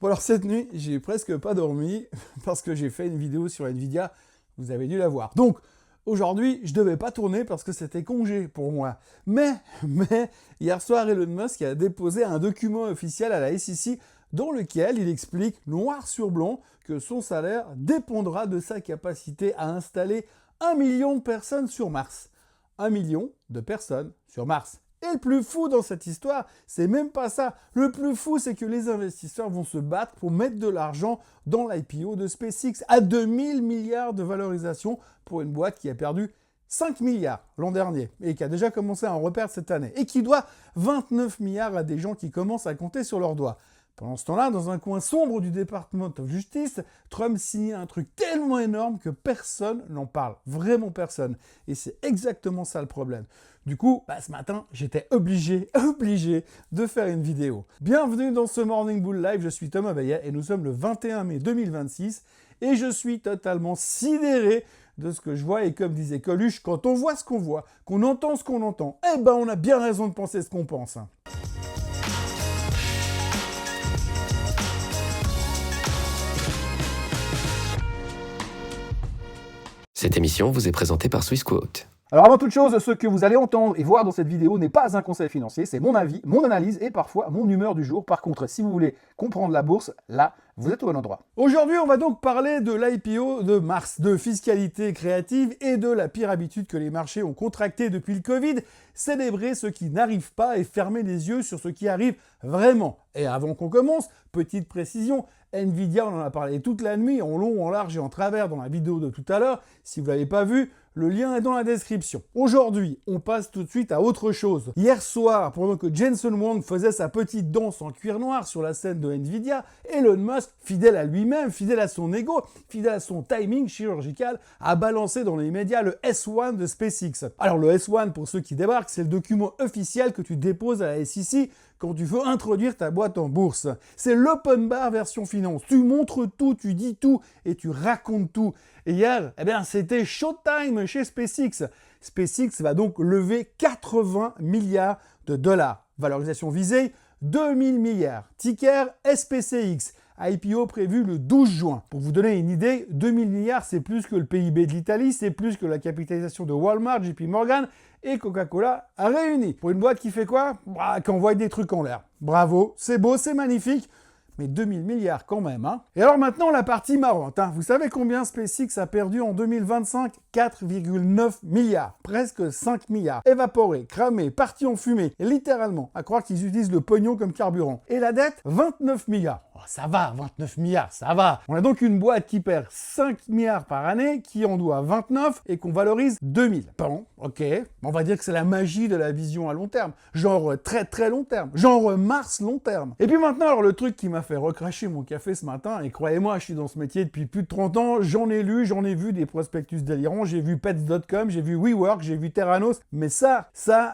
Bon alors cette nuit, j'ai presque pas dormi parce que j'ai fait une vidéo sur Nvidia, vous avez dû la voir. Donc aujourd'hui, je devais pas tourner parce que c'était congé pour moi. Mais hier soir, Elon Musk a déposé un document officiel à la SEC dans lequel il explique noir sur blanc que son salaire dépendra de sa capacité à installer 1 million de personnes sur Mars. 1 million de personnes sur Mars. Et le plus fou dans cette histoire, c'est même pas ça. Le plus fou, c'est que les investisseurs vont se battre pour mettre de l'argent dans l'IPO de SpaceX à 2000 milliards de valorisation pour une boîte qui a perdu 5 milliards l'an dernier et qui a déjà commencé à en reperdre cette année et qui doit 29 milliards à des gens qui commencent à compter sur leurs doigts. Pendant ce temps-là, dans un coin sombre du Department of Justice, Trump signait un truc tellement énorme que personne n'en parle. Vraiment personne. Et c'est exactement ça le problème. Du coup, ce matin, j'étais obligé de faire une vidéo. Bienvenue dans ce Morning Bull Live, je suis Thomas Bayet et nous sommes le 21 mai 2026 et je suis totalement sidéré de ce que je vois et comme disait Coluche, quand on voit ce qu'on voit, qu'on entend ce qu'on entend, on a bien raison de penser ce qu'on pense. Cette émission vous est présentée par Swissquote. Alors avant toute chose, ce que vous allez entendre et voir dans cette vidéo n'est pas un conseil financier, c'est mon avis, mon analyse et parfois mon humeur du jour. Par contre, si vous voulez comprendre la bourse, là, vous êtes au bon endroit. Aujourd'hui, on va donc parler de l'IPO de Mars, de fiscalité créative et de la pire habitude que les marchés ont contractée depuis le Covid, célébrer ce qui n'arrive pas et fermer les yeux sur ce qui arrive vraiment. Et avant qu'on commence, petite précision, Nvidia, on en a parlé toute la nuit, en long, en large et en travers dans la vidéo de tout à l'heure. Si vous ne l'avez pas vu, le lien est dans la description. Aujourd'hui, on passe tout de suite à autre chose. Hier soir, pendant que Jensen Huang faisait sa petite danse en cuir noir sur la scène de Nvidia, Elon Musk, fidèle à lui-même, fidèle à son ego, fidèle à son timing chirurgical, a balancé dans les médias le S1 de SpaceX. Alors le S1, pour ceux qui débarquent, c'est le document officiel que tu déposes à la SEC quand tu veux introduire ta boîte en bourse. C'est l'open bar version finance. Tu montres tout, tu dis tout et tu racontes tout. Et hier, c'était showtime chez SpaceX. SpaceX va donc lever 80 milliards de dollars. Valorisation visée, 2000 milliards. Ticker SPCX. IPO prévu le 12 juin. Pour vous donner une idée, 2000 milliards, c'est plus que le PIB de l'Italie, c'est plus que la capitalisation de Walmart, JP Morgan et Coca-Cola à réunis. Pour une boîte qui fait quoi? Qui envoie des trucs en l'air. Bravo, c'est beau, c'est magnifique. Mais 2000 milliards quand même, hein. Et alors maintenant, la partie marrante, hein. Vous savez combien SpaceX a perdu en 2025? 4,9 milliards. Presque 5 milliards. Évaporés, cramés, partis en fumée. Et littéralement, à croire qu'ils utilisent le pognon comme carburant. Et la dette? 29 milliards. Oh, ça va, 29 milliards, ça va. On a donc une boîte qui perd 5 milliards par année, qui en doit 29 et qu'on valorise 2000. Bon, ok. On va dire que c'est la magie de la vision à long terme. Genre très très long terme. Genre Mars long terme. Et puis maintenant, alors le truc qui m'a fait recracher mon café ce matin, et croyez-moi, je suis dans ce métier depuis plus de 30 ans, j'en ai lu, j'en ai vu des prospectus délirants, j'ai vu pets.com, j'ai vu WeWork, j'ai vu Terranos, mais ça,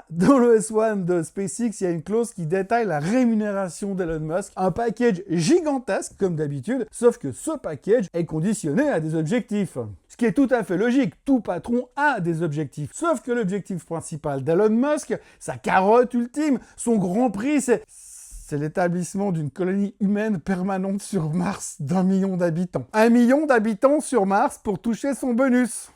dans le S1 de SpaceX, il y a une clause qui détaille la rémunération d'Elon Musk, un package gigantesque comme d'habitude, sauf que ce package est conditionné à des objectifs. Ce qui est tout à fait logique, tout patron a des objectifs. Sauf que l'objectif principal d'Elon Musk, sa carotte ultime, son grand prix, c'est l'établissement d'une colonie humaine permanente sur Mars d'1 million d'habitants. 1 million d'habitants sur Mars pour toucher son bonus.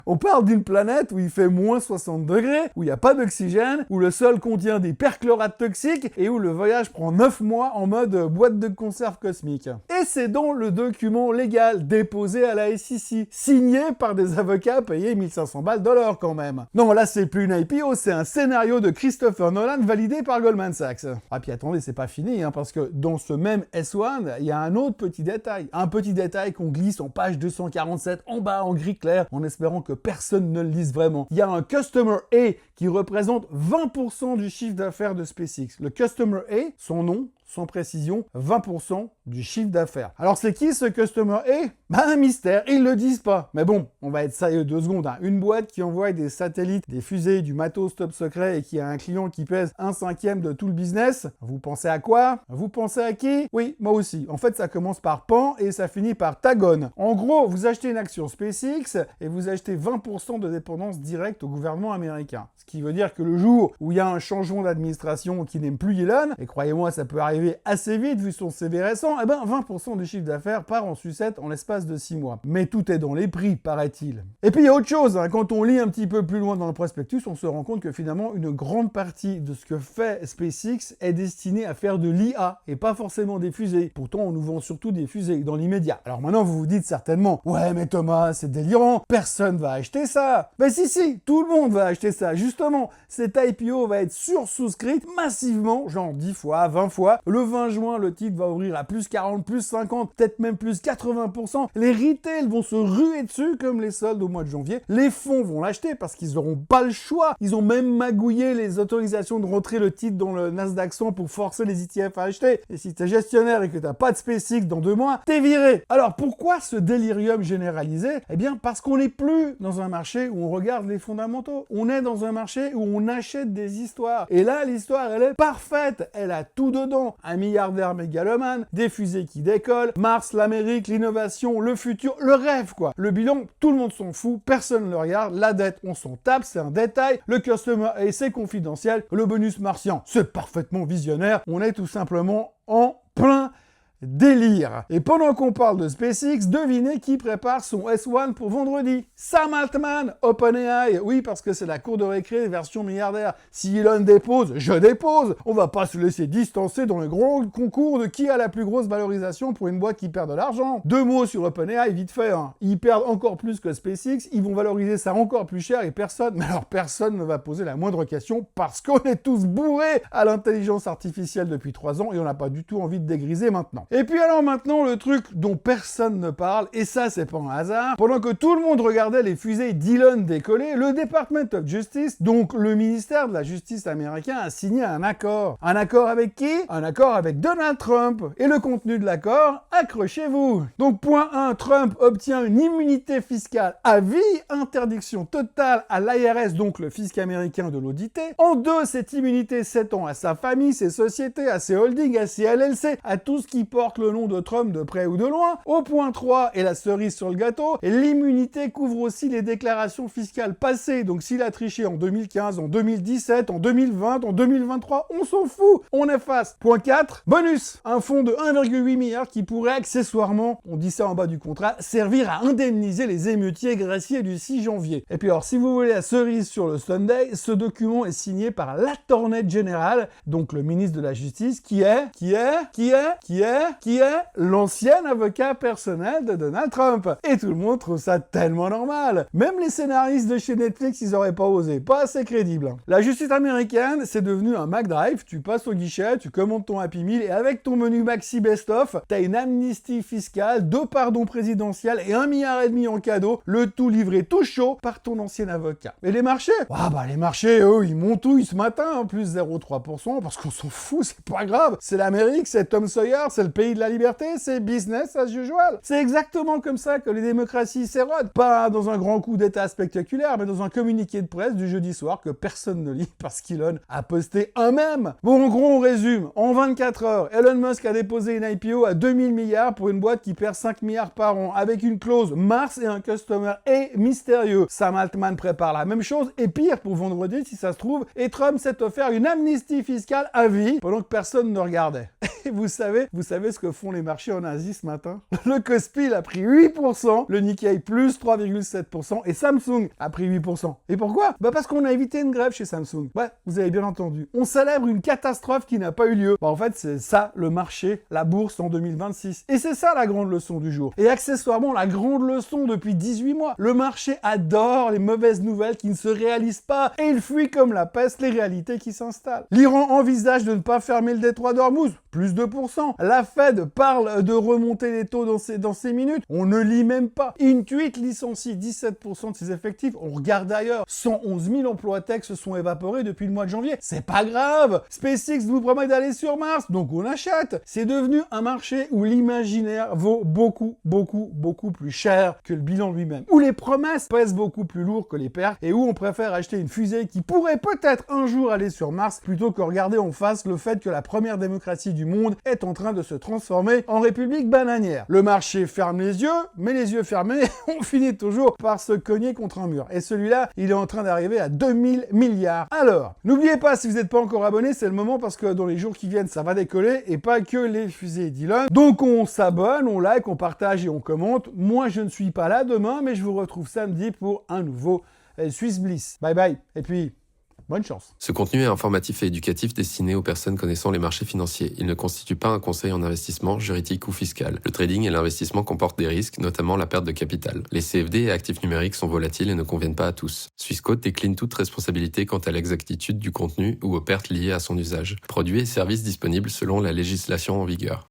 On parle d'une planète où il fait moins 60 degrés, où il n'y a pas d'oxygène, où le sol contient des perchlorates toxiques et où le voyage prend 9 mois en mode boîte de conserve cosmique. Et c'est dans le document légal déposé à la SEC, signé par des avocats payés 1500 balles de l'heure quand même. Non, là c'est plus une IPO, c'est un scénario de Christopher Nolan validé par Goldman Sachs. Ah puis attendez, c'est pas fini, hein, parce que dans ce même S1, il y a un autre petit détail. Un petit détail qu'on glisse en page 247, en bas, en gris clair, en espérant que personne ne le lise vraiment. Il y a un Customer A qui représente 20% du chiffre d'affaires de SpaceX. Le Customer A, son nom, sans précision, 20% du chiffre d'affaires. Alors c'est qui ce Customer A? Un mystère, ils le disent pas. Mais bon, on va être sérieux 2 secondes. Hein. Une boîte qui envoie des satellites, des fusées, du matos top secret et qui a un client qui pèse 1/5 de tout le business, vous pensez à quoi? Vous pensez à qui? Oui, moi aussi. En fait, ça commence par Pan et ça finit par Tagon. En gros, vous achetez une action SpaceX et vous achetez 20% de dépendance directe au gouvernement américain. Ce qui veut dire que le jour où il y a un changement d'administration qui n'aime plus Elon, et croyez-moi, ça peut arriver CV assez vite vu son CV récent, eh ben 20% du chiffre d'affaires part en sucette en l'espace de 6 mois. Mais tout est dans les prix, paraît-il. Et puis il y a autre chose, hein. Quand on lit un petit peu plus loin dans le prospectus, on se rend compte que finalement une grande partie de ce que fait SpaceX est destinée à faire de l'IA et pas forcément des fusées. Pourtant on nous vend surtout des fusées dans l'immédiat. Alors maintenant vous vous dites certainement, ouais mais Thomas c'est délirant, personne va acheter ça. Ben si, tout le monde va acheter ça. Justement, cette IPO va être sursouscrite massivement, genre 10 fois, 20 fois. Le 20 juin, le titre va ouvrir à plus 40, plus 50, peut-être même plus 80%. Les retails vont se ruer dessus comme les soldes au mois de janvier. Les fonds vont l'acheter parce qu'ils n'auront pas le choix. Ils ont même magouillé les autorisations de rentrer le titre dans le Nasdaq 100 pour forcer les ETF à acheter. Et si t'es gestionnaire et que t'as pas de SpaceX dans 2 mois, t'es viré. Alors pourquoi ce délirium généralisé? Eh bien parce qu'on n'est plus dans un marché où on regarde les fondamentaux. On est dans un marché où on achète des histoires. Et là, l'histoire, elle est parfaite. Elle a tout dedans. Un milliardaire mégalomane, des fusées qui décollent, Mars, l'Amérique, l'innovation, le futur, le rêve, quoi. Le bilan, tout le monde s'en fout, personne ne le regarde. La dette, on s'en tape, c'est un détail. Le customer, et c'est confidentiel. Le bonus martien, c'est parfaitement visionnaire. On est tout simplement en plein délire. Et pendant qu'on parle de SpaceX, devinez qui prépare son S1 pour vendredi? Sam Altman, OpenAI. Oui, parce que c'est la cour de récré version milliardaire. Si Elon dépose, je dépose. On va pas se laisser distancer dans le grand concours de qui a la plus grosse valorisation pour une boîte qui perd de l'argent. 2 mots sur OpenAI, vite fait. Hein. Ils perdent encore plus que SpaceX, ils vont valoriser ça encore plus cher et personne ne va poser la moindre question parce qu'on est tous bourrés à l'intelligence artificielle depuis 3 ans et on n'a pas du tout envie de dégriser maintenant. Et puis alors maintenant, le truc dont personne ne parle, et ça c'est pas un hasard, pendant que tout le monde regardait les fusées d'Elon décoller, le Department of Justice, donc le ministère de la Justice américain, a signé un accord. Un accord avec qui? Un accord avec Donald Trump. Et le contenu de l'accord, accrochez-vous. Donc point 1, Trump obtient une immunité fiscale à vie, interdiction totale à l'IRS, donc le fisc américain, de l'auditer. En 2, cette immunité s'étend à sa famille, ses sociétés, à ses holdings, à ses LLC, à tout ce qui porte le nom de Trump de près ou de loin. Au point 3, et la cerise sur le gâteau, l'immunité couvre aussi les déclarations fiscales passées. Donc s'il a triché en 2015, en 2017, en 2020, en 2023, on s'en fout, on efface. Point 4, bonus, un fonds de 1,8 milliard qui pourrait accessoirement, on dit ça en bas du contrat, servir à indemniser les émeutiers graciés du 6 janvier. Et puis alors, si vous voulez la cerise sur le sundae, ce document est signé par l'Attorney General, donc le ministre de la Justice, qui est l'ancien avocat personnel de Donald Trump. Et tout le monde trouve ça tellement normal. Même les scénaristes de chez Netflix, ils auraient pas osé. Pas assez crédible. Hein. La justice américaine, c'est devenu un McDrive. Tu passes au guichet, tu commandes ton Happy Meal et avec ton menu Maxi Best-of, t'as une amnistie fiscale, 2 pardons présidentiels et 1,5 milliard en cadeau. Le tout livré tout chaud par ton ancien avocat. Et les marchés? Les marchés, eux, ils montouillent ce matin, hein, plus 0,3%, parce qu'on s'en fout, c'est pas grave. C'est l'Amérique, c'est Tom Sawyer, c'est le pays de la liberté, c'est business as usual. C'est exactement comme ça que les démocraties s'érodent. Pas dans un grand coup d'état spectaculaire, mais dans un communiqué de presse du jeudi soir que personne ne lit parce qu'Elon a posté un mème. Bon, en gros, on résume. En 24 heures, Elon Musk a déposé une IPO à 2000 milliards pour une boîte qui perd 5 milliards par an avec une clause Mars et un customer et mystérieux. Sam Altman prépare la même chose et pire pour vendredi si ça se trouve, et Trump s'est offert une amnistie fiscale à vie pendant que personne ne regardait. Et vous savez ce que font les marchés en Asie ce matin? Le Kospi a pris 8%, le Nikkei plus 3,7% et Samsung a pris 8%. Et pourquoi? Parce qu'on a évité une grève chez Samsung. Ouais, vous avez bien entendu. On célèbre une catastrophe qui n'a pas eu lieu. En fait, c'est ça le marché, la bourse en 2026. Et c'est ça la grande leçon du jour. Et accessoirement, la grande leçon depuis 18 mois. Le marché adore les mauvaises nouvelles qui ne se réalisent pas et il fuit comme la peste les réalités qui s'installent. L'Iran envisage de ne pas fermer le détroit d'Ormuz, plus 2%. La Fed parle de remonter les taux dans ces minutes. On ne lit même pas. Intuit licencie 17% de ses effectifs. On regarde ailleurs. 111 000 emplois tech se sont évaporés depuis le mois de janvier. C'est pas grave. SpaceX nous promet d'aller sur Mars, donc on achète. C'est devenu un marché où l'imaginaire vaut beaucoup plus cher que le bilan lui-même. Où les promesses pèsent beaucoup plus lourd que les pertes et où on préfère acheter une fusée qui pourrait peut-être un jour aller sur Mars plutôt que regarder en face le fait que la première démocratie du monde est en train de se transformer en république bananière. Le marché ferme les yeux, mais les yeux fermés, on finit toujours par se cogner contre un mur. Et celui-là, il est en train d'arriver à 2000 milliards. Alors, n'oubliez pas, si vous n'êtes pas encore abonné, c'est le moment parce que dans les jours qui viennent, ça va décoller et pas que les fusées d'Elon. Donc on s'abonne, on like, on partage et on commente. Moi, je ne suis pas là demain, mais je vous retrouve samedi pour un nouveau Swiss Bliss. Bye bye. Et puis, bonne chance. Ce contenu est informatif et éducatif destiné aux personnes connaissant les marchés financiers. Il ne constitue pas un conseil en investissement, juridique ou fiscal. Le trading et l'investissement comportent des risques, notamment la perte de capital. Les CFD et actifs numériques sont volatiles et ne conviennent pas à tous. Swissquote décline toute responsabilité quant à l'exactitude du contenu ou aux pertes liées à son usage. Produits et services disponibles selon la législation en vigueur.